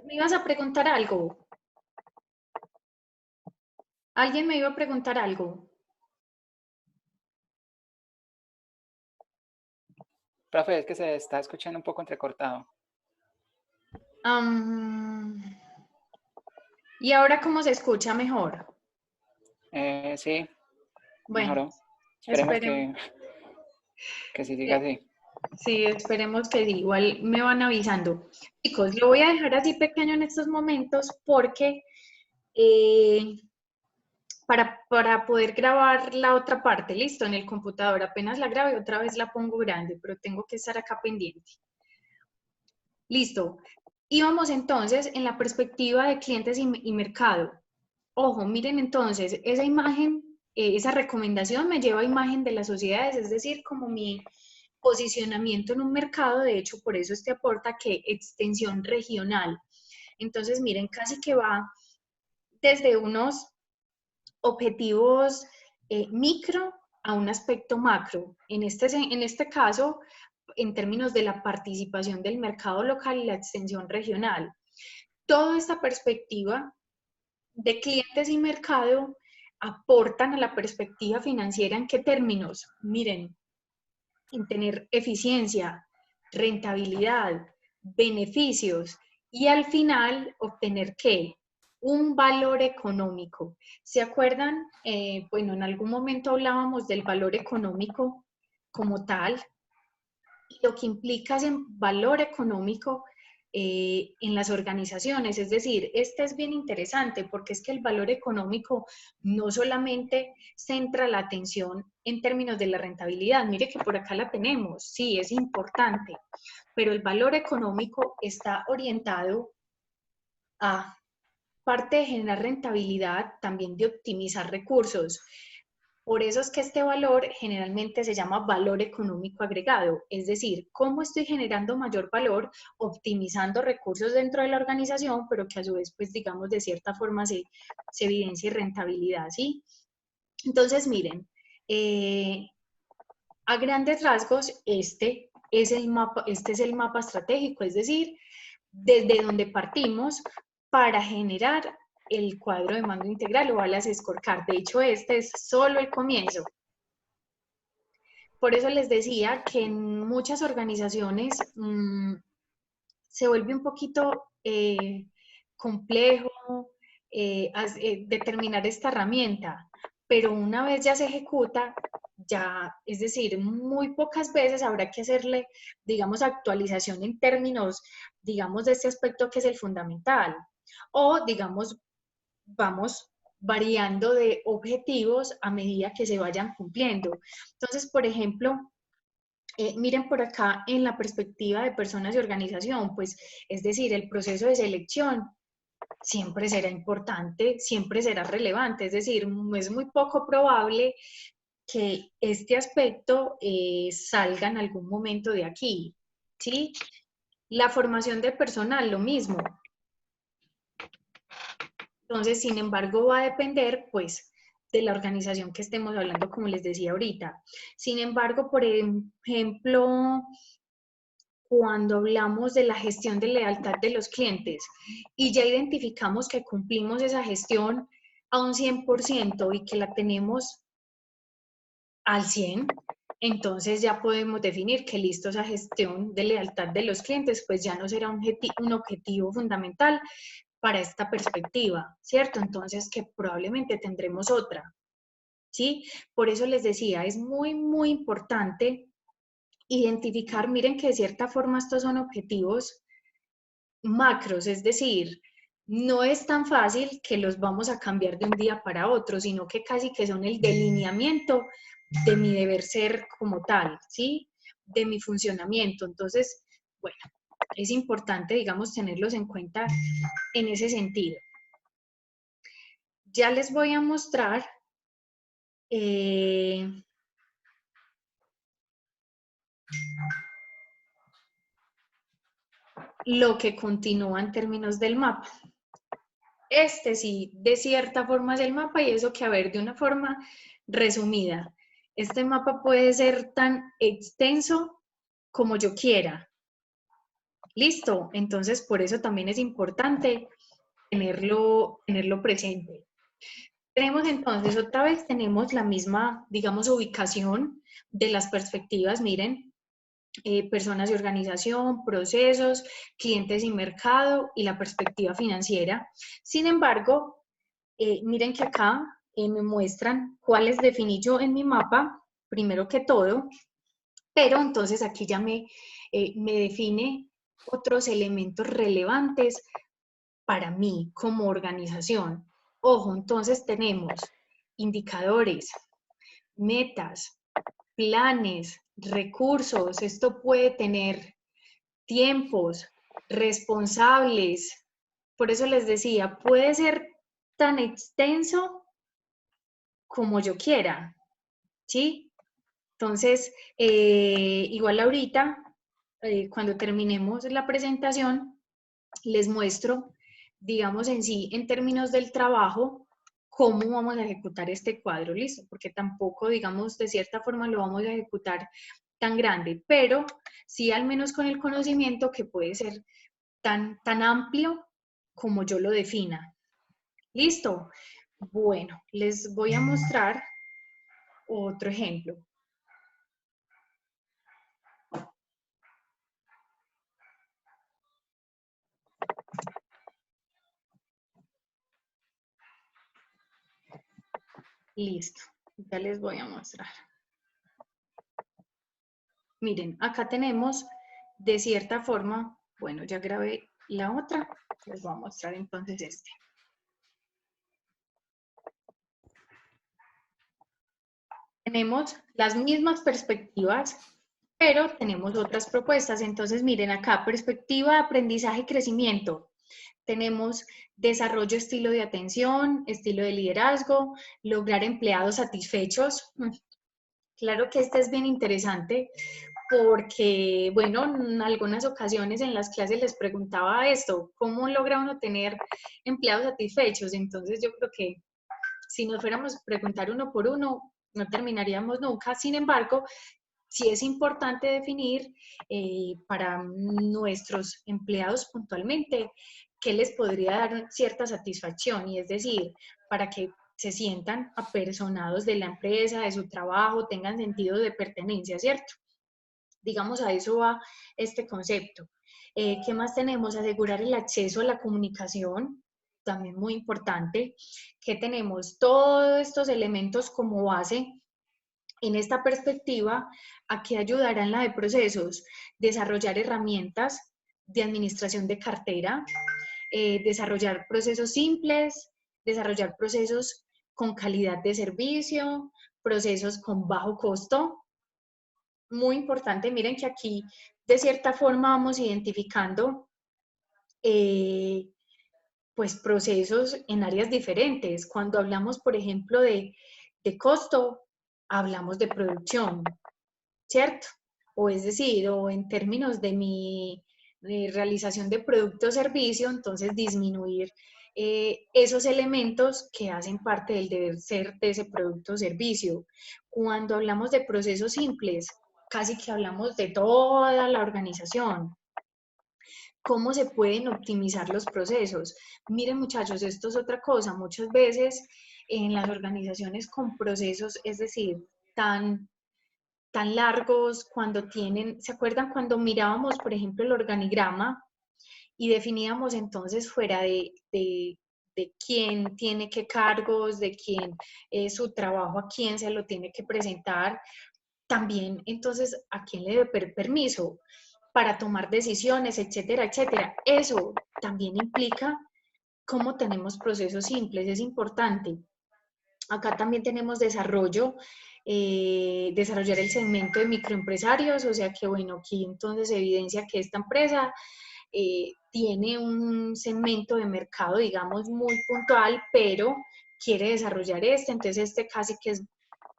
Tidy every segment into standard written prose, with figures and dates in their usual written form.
me ibas a preguntar algo. ¿Alguien me iba a preguntar algo? Profe, es que se está escuchando un poco entrecortado. Am, ¿Y ahora cómo se escucha mejor? Sí, Bueno, mejoró. Esperemos esperemos. que sí siga eh, así. sí, esperemos que sí. Igual me van avisando. Chicos, lo voy a dejar así pequeño en estos momentos porque eh, para poder grabar la otra parte, listo, en el computador. Apenas la grabe, otra vez la pongo grande, pero tengo que estar acá pendiente. Listo. Íbamos entonces en la perspectiva de clientes y mercado. Ojo, miren entonces, esa imagen, esa recomendación me lleva a imagen de las sociedades, es decir, como mi posicionamiento en un mercado, de hecho, por eso este aporta que extensión regional. Entonces, miren, casi que va desde unos objetivos micro a un aspecto macro. En este caso, en términos de la participación del mercado local y la extensión regional. Toda esta perspectiva de clientes y mercado aportan a la perspectiva financiera en qué términos. Miren, en tener eficiencia, rentabilidad, beneficios y al final obtener qué? Un valor económico. ¿Se acuerdan? Bueno, en algún momento hablábamos del valor económico como tal, y lo que implica es en valor económico en las organizaciones. Es decir, este es bien interesante porque es que el valor económico no solamente centra la atención en términos de la rentabilidad. Mire que por acá la tenemos, sí, es importante, pero el valor económico está orientado a parte de generar rentabilidad, también de optimizar recursos. Por eso es que este valor generalmente se llama valor económico agregado, es decir, cómo estoy generando mayor valor optimizando recursos dentro de la organización, pero que a su vez, pues digamos, de cierta forma se evidencie rentabilidad, ¿sí? Entonces, miren, a grandes rasgos, este es el mapa estratégico, es decir, desde donde partimos para generar el cuadro de mando integral o balas scorecard. De hecho, este es solo el comienzo. Por eso les decía que en muchas organizaciones se vuelve un poquito complejo determinar esta herramienta, pero una vez ya se ejecuta, ya, es decir, muy pocas veces habrá que hacerle, digamos, actualización en términos, digamos, de este aspecto que es el fundamental. O, digamos, vamos variando de objetivos a medida que se vayan cumpliendo. Entonces, por ejemplo, miren por acá en la perspectiva de personas y organización, pues es decir, el proceso de selección siempre será importante, siempre será relevante, es decir, es muy poco probable que este aspecto salga en algún momento de aquí, ¿sí? La formación de personal, lo mismo. Entonces, sin embargo, va a depender, pues, de la organización que estemos hablando, como les decía ahorita. Sin embargo, por ejemplo, cuando hablamos de la gestión de lealtad de los clientes y ya identificamos que cumplimos esa gestión a un 100% y que la tenemos al 100, entonces ya podemos definir que listo, esa gestión de lealtad de los clientes pues ya no será un objetivo fundamental para esta perspectiva, ¿cierto? Entonces que probablemente tendremos otra, ¿sí? Por eso les decía, es muy, muy importante identificar, miren que de cierta forma estos son objetivos macros, es decir, no es tan fácil que los vamos a cambiar de un día para otro, sino que casi que son el delineamiento de mi deber ser como tal, ¿sí? De mi funcionamiento. Entonces, bueno, es importante, digamos, tenerlos en cuenta en ese sentido. Ya les voy a mostrar lo que continúa en términos del mapa. Este sí, de cierta forma es el mapa y eso que a ver de una forma resumida. Este mapa puede ser tan extenso como yo quiera. Listo, entonces por eso también es importante tenerlo presente. Tenemos entonces, otra vez tenemos la misma, digamos, ubicación de las perspectivas, miren, personas y organización, procesos, clientes y mercado y la perspectiva financiera. Sin embargo, miren que acá me muestran cuáles definí yo en mi mapa, primero que todo, pero entonces aquí ya me define otros elementos relevantes para mí como organización. Ojo, entonces tenemos indicadores, metas, planes, recursos, esto puede tener tiempos, responsables. Por eso les decía, puede ser tan extenso como yo quiera, ¿sí? Entonces, igual ahorita, cuando terminemos la presentación, les muestro, digamos en sí, en términos del trabajo, cómo vamos a ejecutar este cuadro, ¿listo? Porque tampoco, digamos, de cierta forma lo vamos a ejecutar tan grande, pero sí al menos con el conocimiento que puede ser tan amplio como yo lo defina. ¿Listo? Bueno, les voy a mostrar otro ejemplo. Listo, ya les voy a mostrar. Miren, acá tenemos de cierta forma, bueno, ya grabé la otra, les voy a mostrar entonces este. Tenemos las mismas perspectivas, pero tenemos otras propuestas. Entonces, miren acá, perspectiva de aprendizaje y crecimiento. Tenemos desarrollo estilo de atención, estilo de liderazgo, lograr empleados satisfechos. Claro que este es bien interesante porque, bueno, en algunas ocasiones en las clases les preguntaba esto, ¿cómo logra uno tener empleados satisfechos? Entonces yo creo que si nos fuéramos a preguntar uno por uno, no terminaríamos nunca. Sin embargo, sí es importante definir para nuestros empleados puntualmente qué les podría dar cierta satisfacción, y es decir, para que se sientan apersonados de la empresa, de su trabajo, tengan sentido de pertenencia, ¿cierto? Digamos, a eso va este concepto. ¿Qué más tenemos? Asegurar el acceso a la comunicación, también muy importante. ¿Qué tenemos? Todos estos elementos como base en esta perspectiva, ¿a qué ayudarán la de procesos? Desarrollar herramientas de administración de cartera, desarrollar procesos simples, desarrollar procesos con calidad de servicio, procesos con bajo costo. Muy importante, miren que aquí de cierta forma vamos identificando pues procesos en áreas diferentes. Cuando hablamos, por ejemplo, de costo, hablamos de producción, ¿cierto? O es decir, o en términos de mi realización de producto o servicio, entonces disminuir esos elementos que hacen parte del deber ser de ese producto o servicio. Cuando hablamos de procesos simples, casi que hablamos de toda la organización. ¿Cómo se pueden optimizar los procesos? Miren muchachos, esto es otra cosa. Muchas veces en las organizaciones con procesos, es decir, tan largos, cuando tienen, ¿se acuerdan cuando mirábamos, por ejemplo, el organigrama y definíamos entonces fuera de quién tiene qué cargos, de quién su trabajo, a quién se lo tiene que presentar, también entonces a quién le debe permiso para tomar decisiones, etcétera, etcétera? Eso también implica cómo tenemos procesos simples, es importante. Acá también tenemos desarrollo, desarrollar el segmento de microempresarios, o sea que bueno, aquí entonces evidencia que esta empresa tiene un segmento de mercado, digamos, muy puntual, pero quiere desarrollar este, entonces este casi que es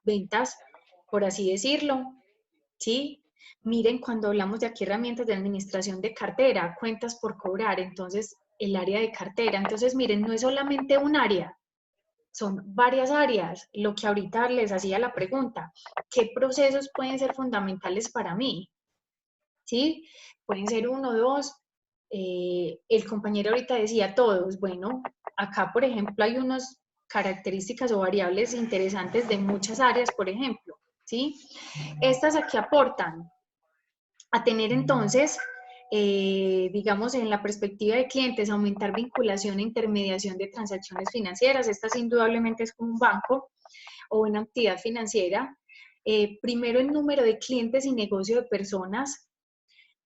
ventas, por así decirlo, ¿sí? Miren, cuando hablamos de aquí herramientas de administración de cartera, cuentas por cobrar, entonces el área de cartera, entonces miren, no es solamente un área, son varias áreas. Lo que ahorita les hacía la pregunta, ¿qué procesos pueden ser fundamentales para mí? ¿Sí? Pueden ser uno, dos, el compañero ahorita decía todos, bueno, acá por ejemplo hay unas características o variables interesantes de muchas áreas, por ejemplo, ¿sí? Estas aquí aportan a tener entonces, digamos, en la perspectiva de clientes, aumentar vinculación e intermediación de transacciones financieras. Esta indudablemente es como un banco o una entidad financiera. Primero el número de clientes y negocio de personas.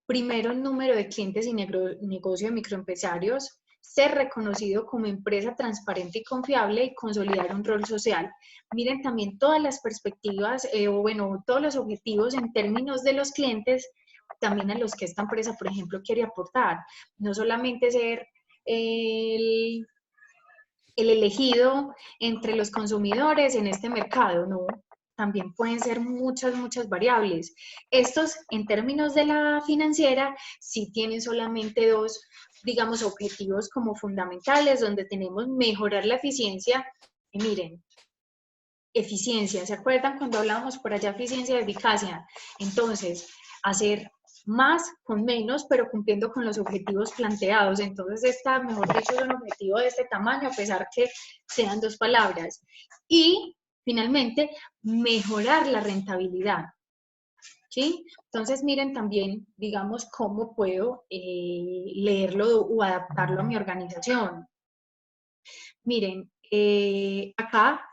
Primero el número de clientes y negocio de microempresarios. Ser reconocido como empresa transparente y confiable y consolidar un rol social. Miren también todas las perspectivas, o bueno, todos los objetivos en términos de los clientes, también a los que esta empresa, por ejemplo, quiere aportar. No solamente ser el, el elegido entre los consumidores en este mercado, no, también pueden ser muchas variables. Estos, en términos de la financiera, sí tienen solamente dos, digamos, objetivos como fundamentales, donde tenemos mejorar la eficiencia. Y miren, eficiencia, ¿se acuerdan cuando hablábamos por allá eficiencia y eficacia? Entonces, hacer más con menos, pero cumpliendo con los objetivos planteados. Entonces, esta, mejor dicho, es un objetivo de este tamaño, a pesar que sean dos palabras. Y, finalmente, mejorar la rentabilidad. ¿Sí? Entonces, miren también, digamos, cómo puedo leerlo o adaptarlo a mi organización. Miren, acá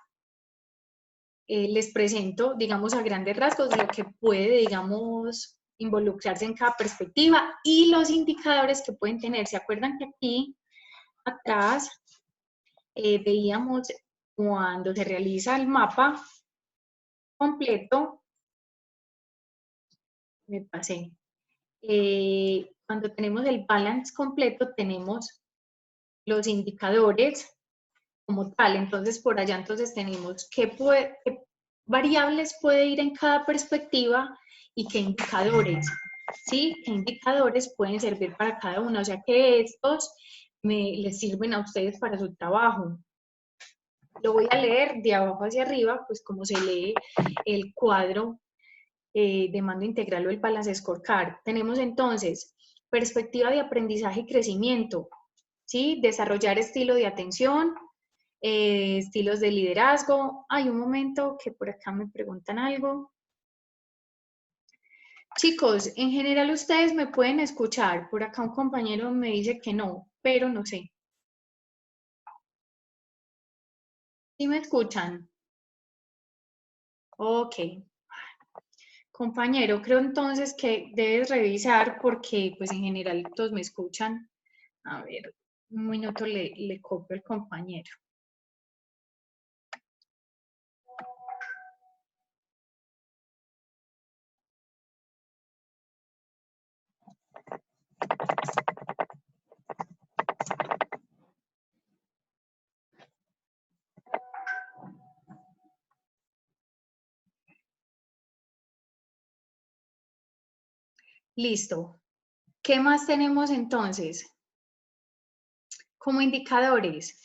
les presento, digamos, a grandes rasgos lo que puede, digamos, involucrarse en cada perspectiva y los indicadores que pueden tener. ¿Se acuerdan que aquí atrás veíamos cuando se realiza el mapa completo? Me pasé. Cuando tenemos el balance completo, tenemos los indicadores como tal. Entonces, por allá entonces tenemos qué variables puede ir en cada perspectiva y qué indicadores, ¿sí? ¿Qué indicadores pueden servir para cada uno? O sea que estos les sirven a ustedes para su trabajo. Lo voy a leer de abajo hacia arriba, pues como se lee el cuadro de mando integral o el Balance Scorecard. Tenemos entonces perspectiva de aprendizaje y crecimiento, ¿sí? Desarrollar estilo de atención, estilos de liderazgo. Hay un momento que por acá me preguntan algo. Chicos, en general ustedes me pueden escuchar. Por acá un compañero me dice que no, pero no sé. ¿Sí me escuchan? Ok. Compañero, creo entonces que debes revisar porque pues en general todos me escuchan. A ver, un minuto le copio al compañero. Listo. ¿Qué más tenemos entonces? Como indicadores,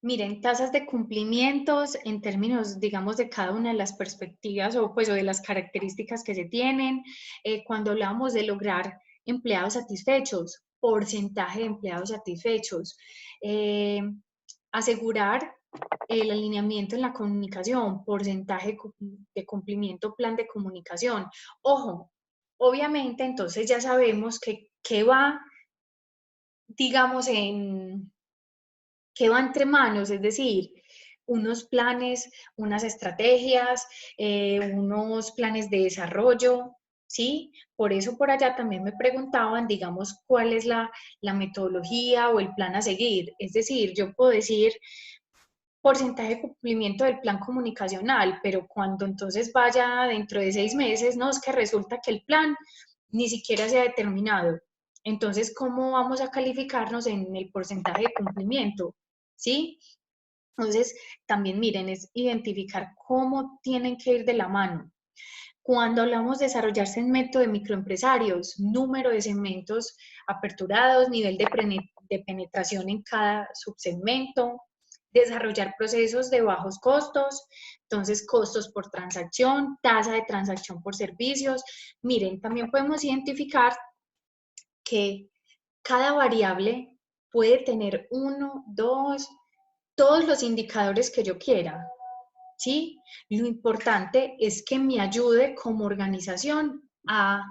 miren, tasas de cumplimientos en términos, digamos, de cada una de las perspectivas o, pues, o de las características que se tienen. Cuando hablamos de lograr empleados satisfechos, porcentaje de empleados satisfechos. Asegurar el alineamiento en la comunicación, porcentaje de cumplimiento, plan de comunicación. Ojo, obviamente, entonces ya sabemos que va, digamos, que va entre manos, es decir, unos planes, unas estrategias, unos planes de desarrollo, ¿sí? Por eso por allá también me preguntaban, digamos, cuál es la metodología o el plan a seguir. Es decir, yo puedo decir porcentaje de cumplimiento del plan comunicacional, pero cuando entonces vaya dentro de 6 meses, no, es que resulta que el plan ni siquiera se ha determinado. Entonces, ¿cómo vamos a calificarnos en el porcentaje de cumplimiento? ¿Sí? Entonces, también miren, es identificar cómo tienen que ir de la mano. Cuando hablamos de desarrollar segmento de microempresarios, número de segmentos aperturados, nivel de penetración en cada subsegmento, desarrollar procesos de bajos costos, entonces costos por transacción, tasa de transacción por servicios. Miren, también podemos identificar que Cada variable puede tener uno, dos, todos los indicadores que yo quiera, ¿sí? Lo importante es que me ayude como organización a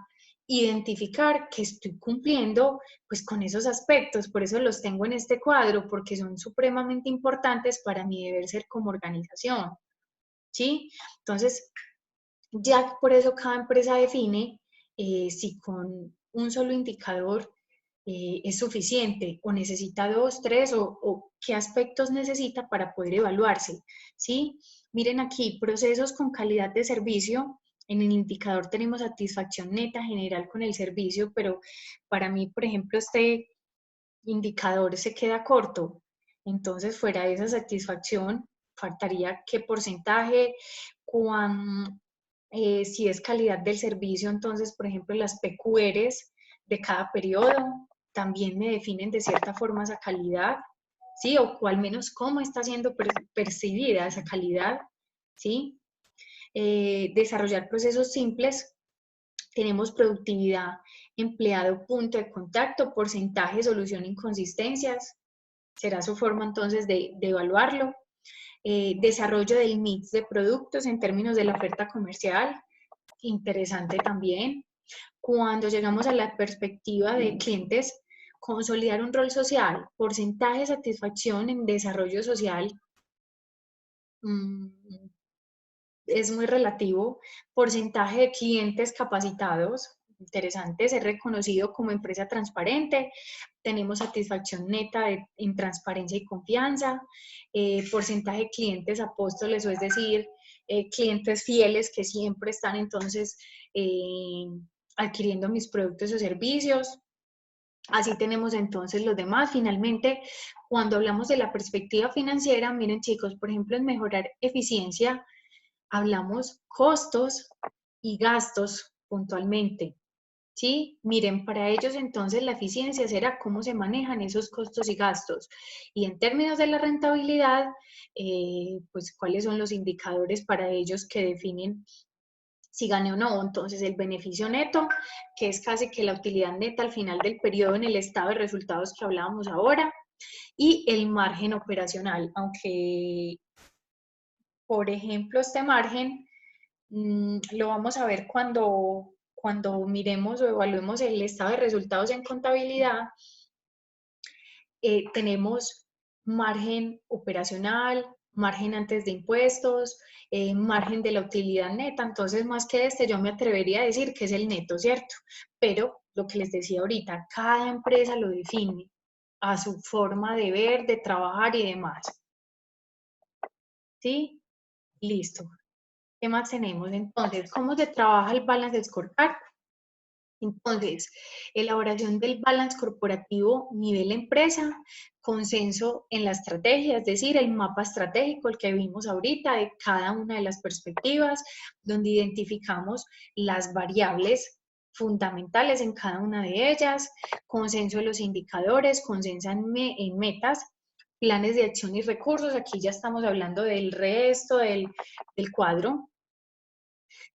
identificar que estoy cumpliendo pues con esos aspectos, por eso los tengo en este cuadro, porque son supremamente importantes para mi deber ser como organización, ¿sí? Entonces, ya por eso cada empresa define si con un solo indicador es suficiente o necesita dos, tres o qué aspectos necesita para poder evaluarse, ¿sí? Miren aquí, procesos con calidad de servicio. En el indicador tenemos satisfacción neta general con el servicio, pero para mí, por ejemplo, este indicador se queda corto. Entonces, fuera de esa satisfacción, faltaría qué porcentaje, si es calidad del servicio, entonces, por ejemplo, las PQRs de cada periodo también me definen de cierta forma esa calidad, ¿sí? O al menos cómo está siendo percibida esa calidad, ¿sí? Desarrollar procesos simples. Tenemos productividad, empleado, punto de contacto, porcentaje, solución, inconsistencias. Será su forma entonces de evaluarlo. Desarrollo del mix de productos en términos de la oferta comercial. Interesante también. Cuando llegamos a la perspectiva de clientes, consolidar un rol social, porcentaje de satisfacción en desarrollo social, es muy relativo, porcentaje de clientes capacitados, interesante, ser reconocido como empresa transparente, tenemos satisfacción neta en transparencia y confianza, porcentaje de clientes apóstoles, o es decir, clientes fieles que siempre están entonces adquiriendo mis productos o servicios. Así tenemos entonces los demás. Finalmente, cuando hablamos de la perspectiva financiera, miren chicos, por ejemplo, en mejorar eficiencia, hablamos costos y gastos puntualmente, ¿sí? Miren, para ellos entonces la eficiencia será cómo se manejan esos costos y gastos. Y en términos de la rentabilidad, pues cuáles son los indicadores para ellos que definen si gane o no. Entonces, el beneficio neto, que es casi que la utilidad neta al final del periodo en el estado de resultados que hablábamos ahora, y el margen operacional, aunque, por ejemplo, este margen lo vamos a ver cuando miremos o evaluemos el estado de resultados en contabilidad. Tenemos margen operacional, margen antes de impuestos, margen de la utilidad neta. Entonces, más que yo me atrevería a decir que es el neto, ¿cierto? Pero lo que les decía ahorita, cada empresa lo define a su forma de ver, de trabajar y demás. ¿Sí? Listo. ¿Qué más tenemos? Entonces, ¿cómo se trabaja el balance scorecard? Entonces, elaboración del balance corporativo nivel empresa, consenso en la estrategia, es decir, el mapa estratégico, el que vimos ahorita de cada una de las perspectivas, donde identificamos las variables fundamentales en cada una de ellas, consenso de los indicadores, consenso en metas, planes de acción y recursos, aquí ya estamos hablando del resto del cuadro,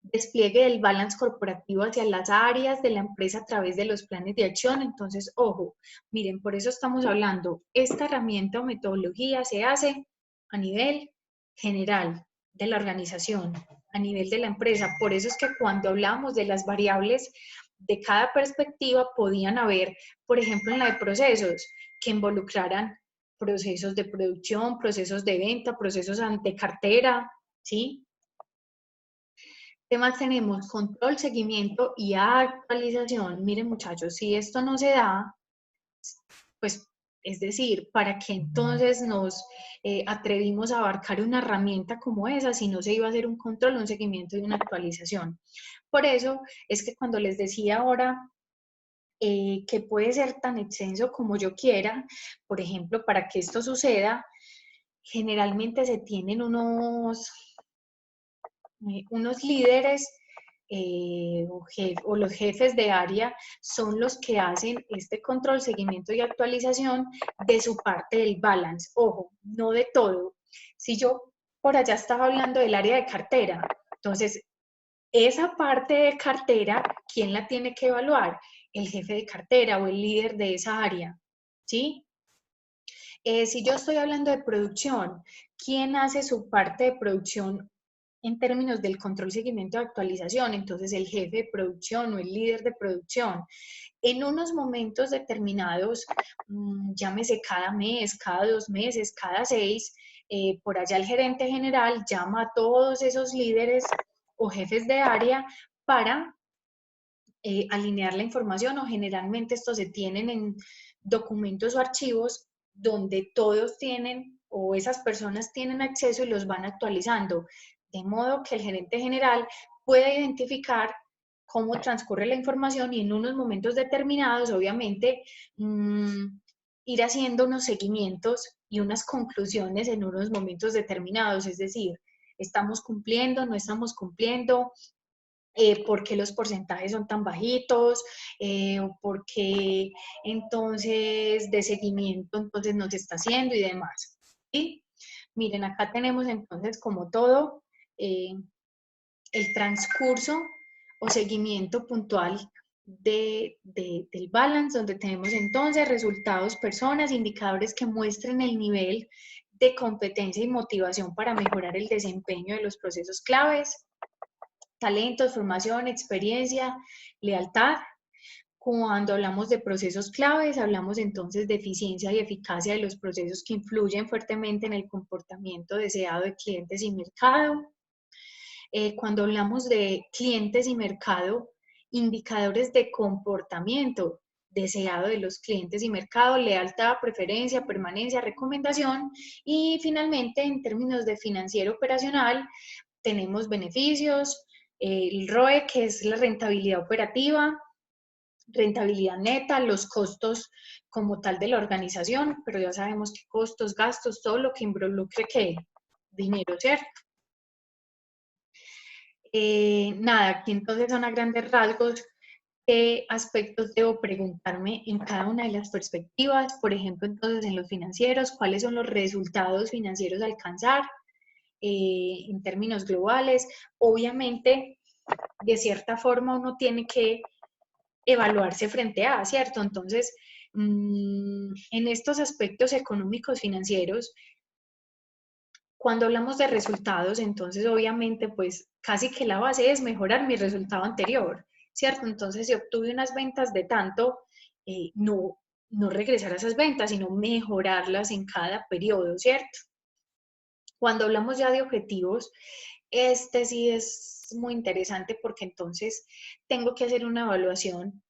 despliegue del balance corporativo hacia las áreas de la empresa a través de los planes de acción. Entonces, ojo, miren, por eso estamos hablando, esta herramienta o metodología se hace a nivel general de la organización, a nivel de la empresa. Por eso es que cuando hablamos de las variables de cada perspectiva, podían haber, por ejemplo, en la de procesos, que involucraran procesos de producción, procesos de venta, procesos ante cartera, ¿sí? ¿Qué más tenemos? Control, seguimiento y actualización. Miren muchachos, si esto no se da, pues es decir, ¿para qué entonces nos atrevimos a abarcar una herramienta como esa si no se iba a hacer un control, un seguimiento y una actualización? Por eso es que cuando les decía ahora que puede ser tan extenso como yo quiera, por ejemplo, para que esto suceda, generalmente se tienen unos líderes o los jefes de área son los que hacen este control, seguimiento y actualización de su parte del balance. Ojo, no de todo. Si yo por allá estaba hablando del área de cartera, entonces esa parte de cartera, ¿quién la tiene que evaluar? el jefe de cartera o el líder de esa área, ¿sí? Si yo estoy hablando de producción, ¿quién hace su parte de producción en términos del control, seguimiento y actualización? Entonces, el jefe de producción o el líder de producción. En unos momentos determinados, llámese cada mes, cada 2 meses, cada 6, por allá el gerente general llama a todos esos líderes o jefes de área para alinear la información, o generalmente estos se tienen en documentos o archivos donde todos tienen o esas personas tienen acceso y los van actualizando, de modo que el gerente general pueda identificar cómo transcurre la información y en unos momentos determinados, obviamente, ir haciendo unos seguimientos y unas conclusiones en unos momentos determinados, es decir, estamos cumpliendo, no estamos cumpliendo, por qué los porcentajes son tan bajitos, o por qué entonces de seguimiento entonces no se está haciendo y demás. ¿Sí? Miren, acá tenemos entonces como todo el transcurso o seguimiento puntual del balance, donde tenemos entonces resultados, personas, indicadores que muestren el nivel de competencia y motivación para mejorar el desempeño de los procesos claves, talentos, formación, experiencia, lealtad. Cuando hablamos de procesos claves, hablamos entonces de eficiencia y eficacia de los procesos que influyen fuertemente en el comportamiento deseado de clientes y mercado. Cuando hablamos de clientes y mercado, indicadores de comportamiento deseado de los clientes y mercado, lealtad, preferencia, permanencia, recomendación. Y finalmente, en términos de financiero operacional, tenemos beneficios, el ROE, que es la rentabilidad operativa, rentabilidad neta, los costos como tal de la organización, pero ya sabemos que costos, gastos, todo lo que involucre que dinero, ¿cierto? Nada, aquí entonces son a grandes rasgos qué aspectos debo preguntarme en cada una de las perspectivas, por ejemplo, entonces en los financieros, cuáles son los resultados financieros a alcanzar en términos globales. Obviamente, de cierta forma uno tiene que evaluarse frente a, ¿cierto? Entonces, en estos aspectos económicos financieros, cuando hablamos de resultados, entonces obviamente pues casi que la base es mejorar mi resultado anterior, ¿cierto? Entonces si obtuve unas ventas de tanto, no regresar a esas ventas, sino mejorarlas en cada periodo, ¿cierto? Cuando hablamos ya de objetivos, este sí es muy interesante porque entonces tengo que hacer una evaluación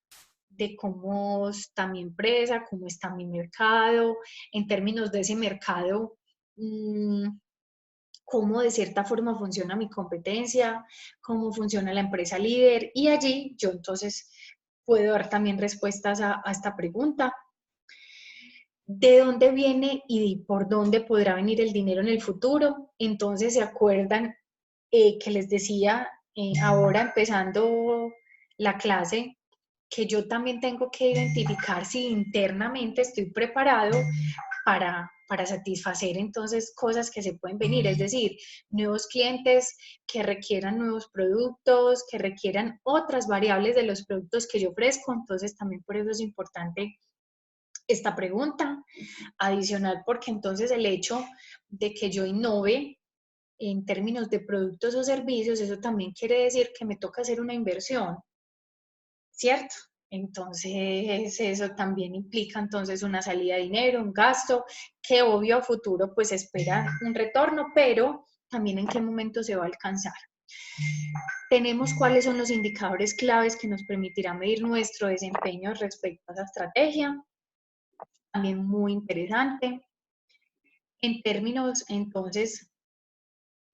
de cómo está mi empresa, cómo está mi mercado, en términos de ese mercado, cómo de cierta forma funciona mi competencia, cómo funciona la empresa líder, y allí yo entonces puedo dar también respuestas a esta pregunta. ¿De dónde viene y por dónde podrá venir el dinero en el futuro? Entonces, ¿se acuerdan que les decía ahora empezando la clase que yo también tengo que identificar si internamente estoy preparado para satisfacer entonces cosas que se pueden venir, es decir, nuevos clientes que requieran nuevos productos, que requieran otras variables de los productos que yo ofrezco? Entonces también por eso es importante esta pregunta adicional, porque entonces el hecho de que yo innove en términos de productos o servicios, eso también quiere decir que me toca hacer una inversión, ¿cierto? Entonces, eso también implica entonces una salida de dinero, un gasto, que obvio a futuro pues espera un retorno, pero también en qué momento se va a alcanzar. Tenemos cuáles son los indicadores claves que nos permitirán medir nuestro desempeño respecto a esa estrategia, también muy interesante. En términos entonces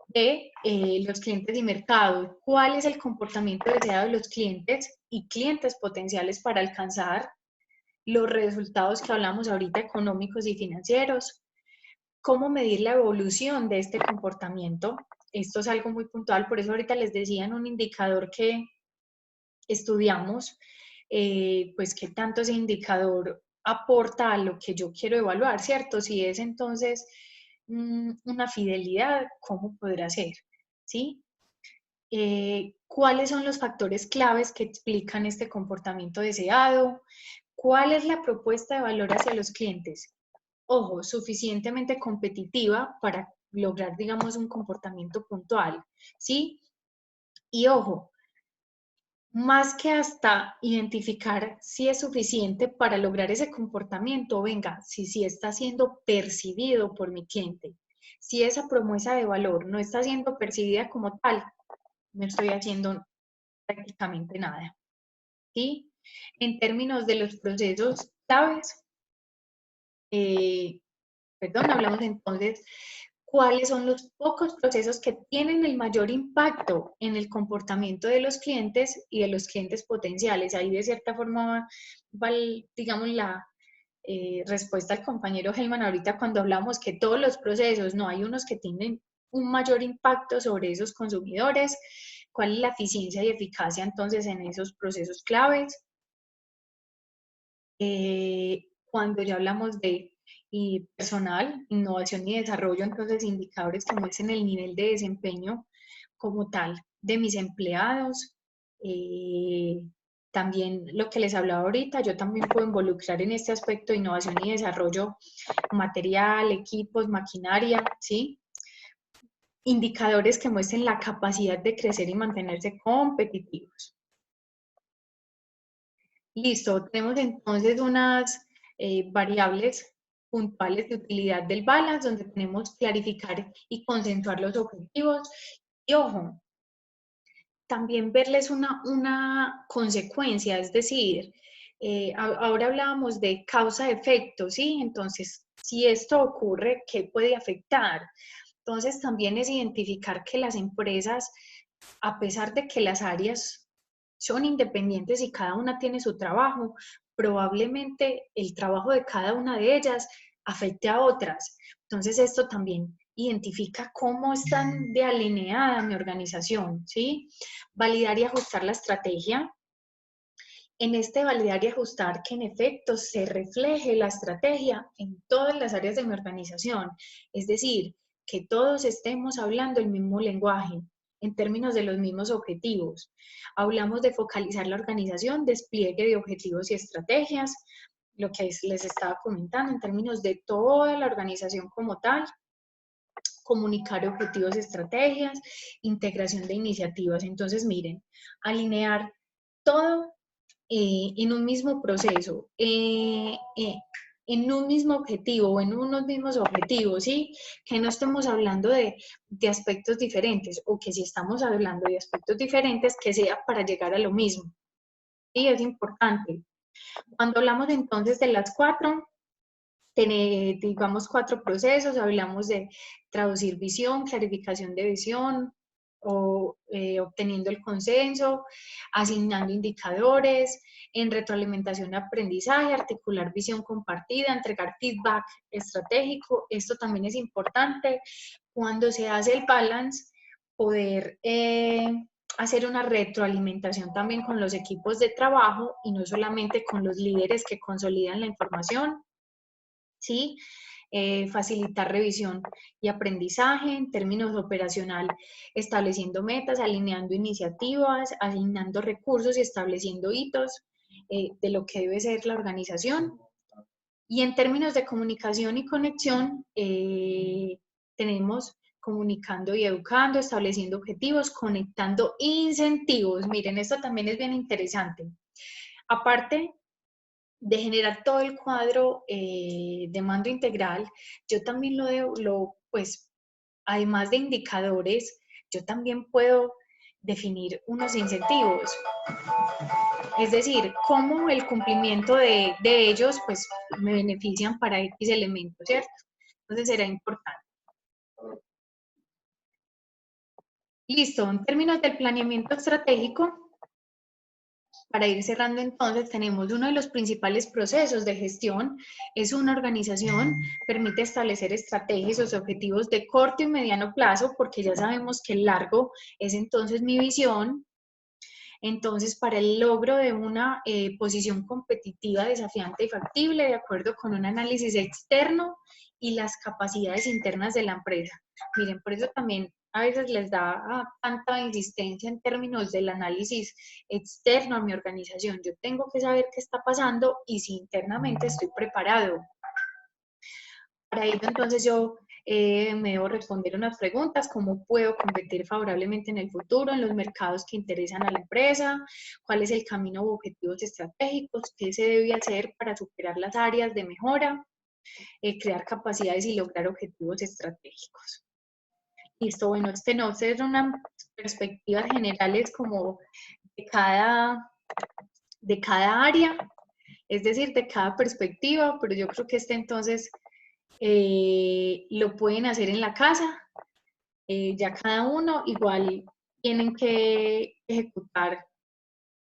de los clientes y mercado, cuál es el comportamiento deseado de los clientes y clientes potenciales para alcanzar los resultados que hablamos ahorita económicos y financieros, cómo medir la evolución de este comportamiento. Esto es algo muy puntual, por eso ahorita les decía en un indicador que estudiamos, pues qué tanto ese indicador aporta a lo que yo quiero evaluar, ¿cierto? Si es entonces una fidelidad, ¿cómo podrá ser? ¿Sí? cuáles son los factores claves que explican este comportamiento deseado, cuál es la propuesta de valor hacia los clientes. Ojo, suficientemente competitiva para lograr, digamos, un comportamiento puntual, ¿sí? Y ojo, más que hasta identificar si es suficiente para lograr ese comportamiento, venga, si está siendo percibido por mi cliente, si esa promesa de valor no está siendo percibida como tal, no estoy haciendo prácticamente nada, ¿sí? En términos de los procesos claves, hablamos entonces cuáles son los pocos procesos que tienen el mayor impacto en el comportamiento de los clientes y de los clientes potenciales. Ahí de cierta forma va, digamos, la respuesta al compañero Helman ahorita cuando hablamos que todos los procesos, no, hay unos que tienen un mayor impacto sobre esos consumidores, cuál es la eficiencia y eficacia entonces en esos procesos claves. Cuando ya hablamos de personal, innovación y desarrollo, entonces indicadores que muestren el nivel de desempeño como tal de mis empleados. También lo que les hablaba ahorita, yo también puedo involucrar en este aspecto de innovación y desarrollo material, equipos, maquinaria, ¿sí? Indicadores que muestren la capacidad de crecer y mantenerse competitivos. Listo, tenemos entonces unas variables puntuales de utilidad del balance, donde tenemos clarificar y concentuar los objetivos. Y ojo, también verles una consecuencia, es decir, ahora hablábamos de causa-efecto, ¿sí? Entonces, si esto ocurre, ¿qué puede afectar? Entonces, también es identificar que las empresas, a pesar de que las áreas son independientes y cada una tiene su trabajo, probablemente el trabajo de cada una de ellas afecte a otras. Entonces, esto también identifica cómo están de alineada mi organización, ¿sí? Validar y ajustar la estrategia. En este validar y ajustar que en efecto se refleje la estrategia en todas las áreas de mi organización. Es decir, que todos estemos hablando el mismo lenguaje en términos de los mismos objetivos. Hablamos de focalizar la organización, despliegue de objetivos y estrategias, lo que les estaba comentando en términos de toda la organización como tal, comunicar objetivos y estrategias, integración de iniciativas. Entonces, miren, alinear todo en un mismo proceso, en un mismo objetivo o en unos mismos objetivos, ¿sí? Que no estemos hablando de aspectos diferentes o que si estamos hablando de aspectos diferentes, que sea para llegar a lo mismo. Y es importante. Cuando hablamos entonces de las cuatro, digamos, cuatro procesos, hablamos de traducir visión, clarificación de visión, o obteniendo el consenso, asignando indicadores, en retroalimentación, aprendizaje, articular visión compartida, entregar feedback estratégico. Esto también es importante. Cuando se hace el balance, poder hacer una retroalimentación también con los equipos de trabajo y no solamente con los líderes que consolidan la información. ¿Sí? Facilitar revisión y aprendizaje en términos operacional, estableciendo metas, alineando iniciativas, asignando recursos y estableciendo hitos de lo que debe ser la organización. Y en términos de comunicación y conexión, tenemos comunicando y educando, estableciendo objetivos, conectando incentivos. Miren, esto también es bien interesante. Aparte de generar todo el cuadro de mando integral, yo también pues, además de indicadores, yo también puedo definir unos incentivos. Es decir, cómo el cumplimiento de ellos, pues, me benefician para X elementos, ¿cierto? Entonces será importante. Listo, en términos del planeamiento estratégico, para ir cerrando entonces, tenemos uno de los principales procesos de gestión, es una organización, permite establecer estrategias o objetivos de corto y mediano plazo, porque ya sabemos que el largo es entonces mi visión. Entonces, para el logro de una posición competitiva, desafiante y factible, de acuerdo con un análisis externo y las capacidades internas de la empresa. Miren, por eso también a veces les da tanta insistencia en términos del análisis externo a mi organización. Yo tengo que saber qué está pasando y si internamente estoy preparado. Para ello, entonces, yo me debo responder unas preguntas: ¿cómo puedo competir favorablemente en el futuro en los mercados que interesan a la empresa? ¿Cuál es el camino u objetivos estratégicos? ¿Qué se debe hacer para superar las áreas de mejora? Crear capacidades y lograr objetivos estratégicos. Listo, bueno, no sé, son unas perspectivas generales como de cada área, es decir, de cada perspectiva, pero yo creo que entonces lo pueden hacer en la casa, ya cada uno igual tienen que ejecutar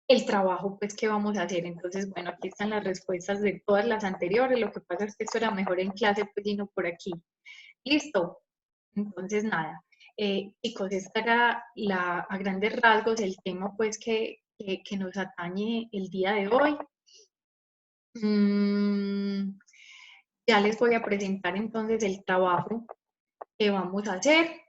el trabajo pues que vamos a hacer. Entonces, bueno, aquí están las respuestas de todas las anteriores. Lo que pasa es que esto era mejor en clase pues y no por aquí. Listo. Entonces, nada. Chicos, esta era a grandes rasgos el tema pues que nos atañe el día de hoy. Ya les voy a presentar entonces el trabajo que vamos a hacer.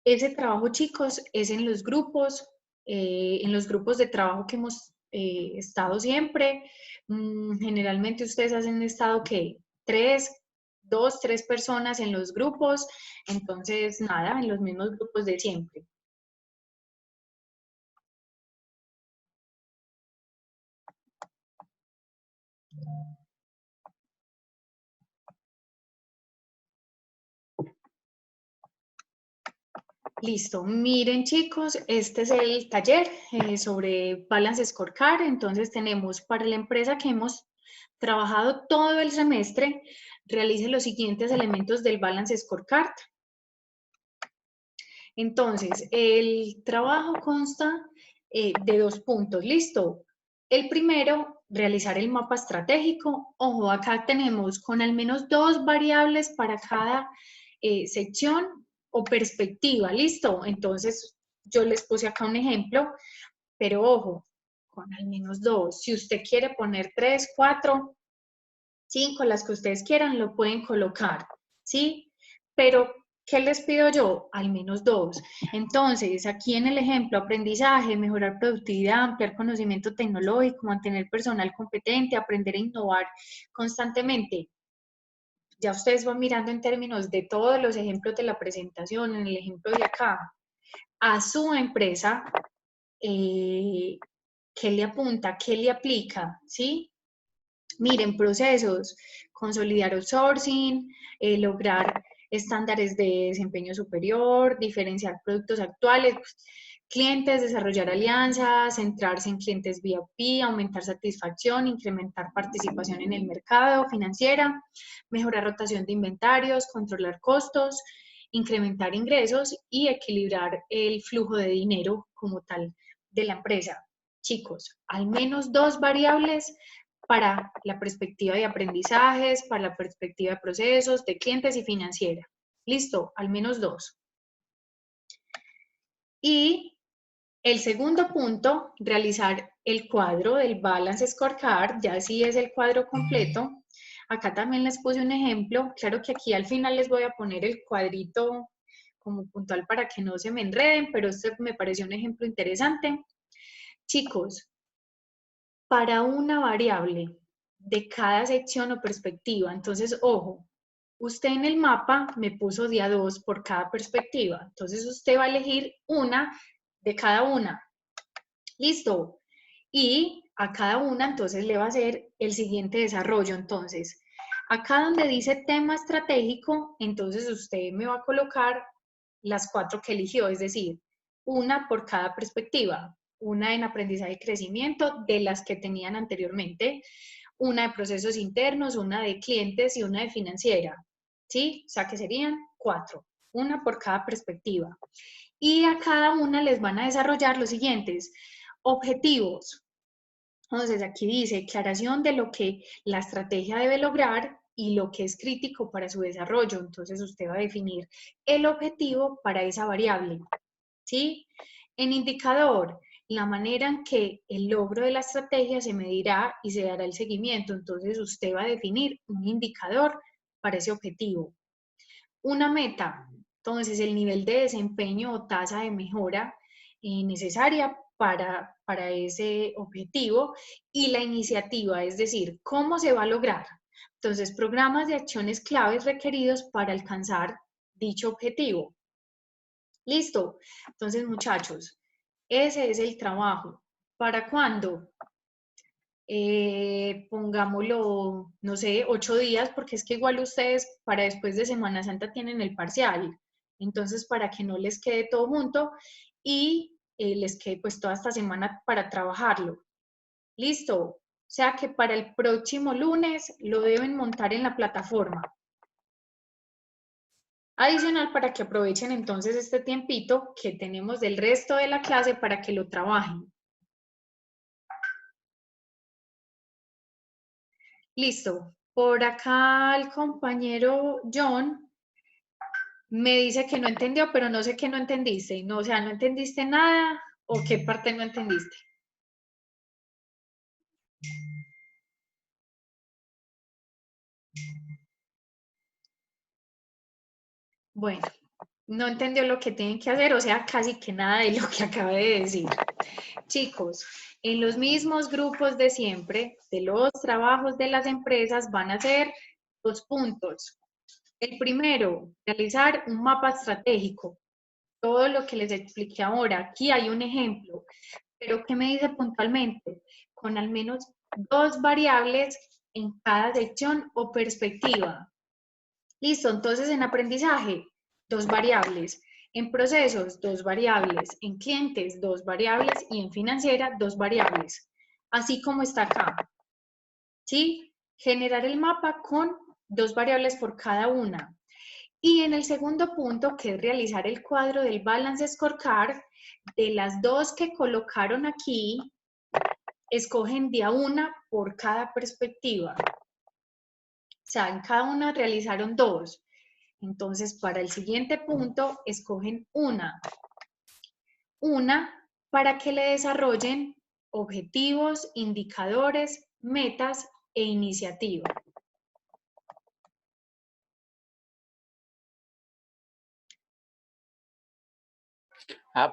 Ese trabajo, chicos, es en los grupos de trabajo que hemos estado siempre. Generalmente ustedes han estado, ¿qué? 3 personas en los grupos. Entonces, nada, en los mismos grupos de siempre. Listo, miren chicos, este es el taller sobre Balance Scorecard. Entonces tenemos para la empresa que hemos trabajado todo el semestre, realice los siguientes elementos del Balance Scorecard. Entonces, el trabajo consta de 2 puntos, ¿listo? El primero, realizar el mapa estratégico. Ojo, acá tenemos con al menos 2 variables para cada sección o perspectiva, ¿listo? Entonces, yo les puse acá un ejemplo, pero ojo, con al menos 2. Si usted quiere poner 3, 4, 5, las que ustedes quieran, lo pueden colocar, ¿sí? Pero, ¿qué les pido yo? Al menos 2. Entonces, aquí en el ejemplo, aprendizaje, mejorar productividad, ampliar conocimiento tecnológico, mantener personal competente, aprender a innovar constantemente. Ya ustedes van mirando en términos de todos los ejemplos de la presentación, en el ejemplo de acá, a su empresa, ¿qué le apunta? ¿Qué le aplica? ¿Sí? Miren, procesos, consolidar outsourcing, lograr estándares de desempeño superior, diferenciar productos actuales, clientes, desarrollar alianzas, centrarse en clientes VIP, aumentar satisfacción, incrementar participación en el mercado, financiera, mejorar rotación de inventarios, controlar costos, incrementar ingresos y equilibrar el flujo de dinero como tal de la empresa. Chicos, al menos 2 variables para la perspectiva de aprendizajes, para la perspectiva de procesos, de clientes y financiera. Listo, al menos 2. Y el segundo punto, realizar el cuadro del Balance Scorecard, ya sí es el cuadro completo. Acá también les puse un ejemplo. Claro que aquí al final les voy a poner el cuadrito como puntual para que no se me enreden, pero este me pareció un ejemplo interesante. Chicos, para una variable de cada sección o perspectiva. Entonces, ojo, usted en el mapa me puso día 2 por cada perspectiva. Entonces, usted va a elegir una de cada una. Listo. Y a cada una, entonces, le va a hacer el siguiente desarrollo. Entonces, acá donde dice tema estratégico, entonces usted me va a colocar las 4 que eligió, es decir, una por cada perspectiva. Una en aprendizaje y crecimiento de las que tenían anteriormente, una de procesos internos, una de clientes y una de financiera, ¿sí? O sea que serían 4, una por cada perspectiva. Y a cada una les van a desarrollar los siguientes objetivos. Entonces aquí dice declaración de lo que la estrategia debe lograr y lo que es crítico para su desarrollo. Entonces usted va a definir el objetivo para esa variable, ¿sí? En indicador, la manera en que el logro de la estrategia se medirá y se dará el seguimiento. Entonces usted va a definir un indicador para ese objetivo. Una meta. entonces el nivel de desempeño o tasa de mejora necesaria para ese objetivo y la iniciativa, es decir, cómo se va a lograr. Entonces, programas de acciones claves requeridos para alcanzar dicho objetivo. Listo. Entonces, muchachos, ese es el trabajo. ¿Para cuándo? Pongámoslo, no sé, 8 días, porque es que igual ustedes para después de Semana Santa tienen el parcial. Entonces, para que no les quede todo junto y les quede pues toda esta semana para trabajarlo. Listo. O sea que para el próximo lunes lo deben montar en la plataforma. Adicional para que aprovechen entonces este tiempito que tenemos del resto de la clase para que lo trabajen. Listo. Por acá el compañero John me dice que no entendió, pero no sé qué no entendiste. No, o sea, ¿no entendiste nada o qué parte no entendiste? Bueno, no entendió lo que tienen que hacer, o sea, casi que nada de lo que acabé de decir. Chicos, en los mismos grupos de siempre, de los trabajos de las empresas, van a ser 2 puntos. El primero, realizar un mapa estratégico. Todo lo que les expliqué ahora. Aquí hay un ejemplo, pero ¿qué me dice puntualmente? Con al menos 2 variables en cada sección o perspectiva. Listo, entonces en aprendizaje, 2 variables. En procesos, 2 variables. En clientes, 2 variables. Y en financiera, 2 variables. Así como está acá. ¿Sí? Generar el mapa con 2 variables por cada una. Y en el segundo punto, que es realizar el cuadro del Balance Scorecard, de las 2 que colocaron aquí, escogen de a una por cada perspectiva. O sea, en cada una realizaron 2. Entonces, para el siguiente punto, escogen una para que le desarrollen objetivos, indicadores, metas e iniciativa.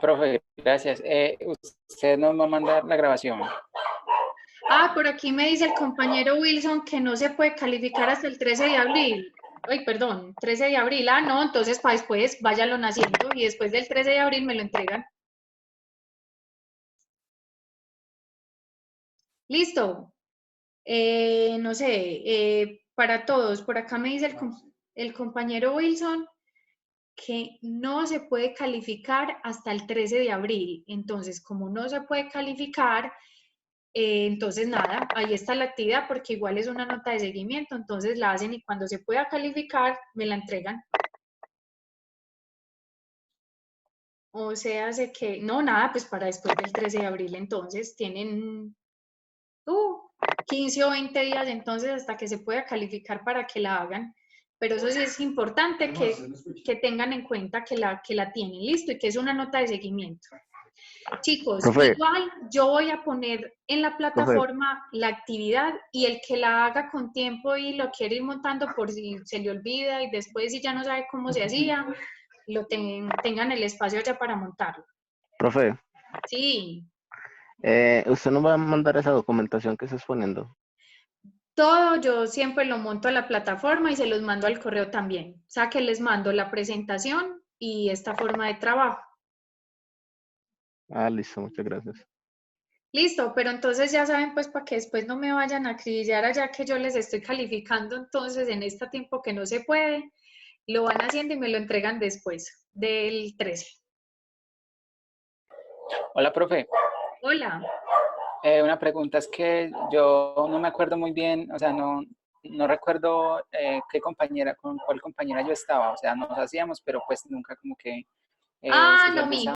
Profe, gracias. Usted nos va a mandar la grabación. Por aquí me dice el compañero Wilson que no se puede calificar hasta el 13 de abril. Ay, perdón, 13 de abril. No, entonces para después váyalo haciendo y después del 13 de abril me lo entregan. Listo. No sé, para todos, por acá me dice el compañero Wilson que no se puede calificar hasta el 13 de abril. Entonces, como no se puede calificar, entonces nada, ahí está la actividad porque igual es una nota de seguimiento, entonces la hacen y cuando se pueda calificar me la entregan. O sea, sé que, no, nada, pues para después del 13 de abril entonces tienen 15 o 20 días entonces hasta que se pueda calificar para que la hagan. Pero eso sí es importante que tengan en cuenta que la tienen listo y que es una nota de seguimiento. Chicos, Profe, igual yo voy a poner en la plataforma la actividad y el que la haga con tiempo y lo quiere ir montando por si se le olvida y después si ya no sabe cómo se hacía, tengan el espacio ya para montarlo. profe, Sí, ¿usted nos va a mandar esa documentación que está exponiendo? todo yo siempre lo monto a la plataforma y se los mando al correo también. O sea que les mando la presentación y esta forma de trabajo. Listo, muchas gracias. Listo, pero entonces ya saben pues para que después no me vayan a acribillar allá que yo les estoy calificando entonces en este tiempo que no se puede, lo van haciendo y me lo entregan después del 13. Hola, profe. Hola. Una pregunta, es que yo no me acuerdo muy bien, o sea, no recuerdo con cuál compañera yo estaba, o sea, nos hacíamos, pero pues nunca como que No, se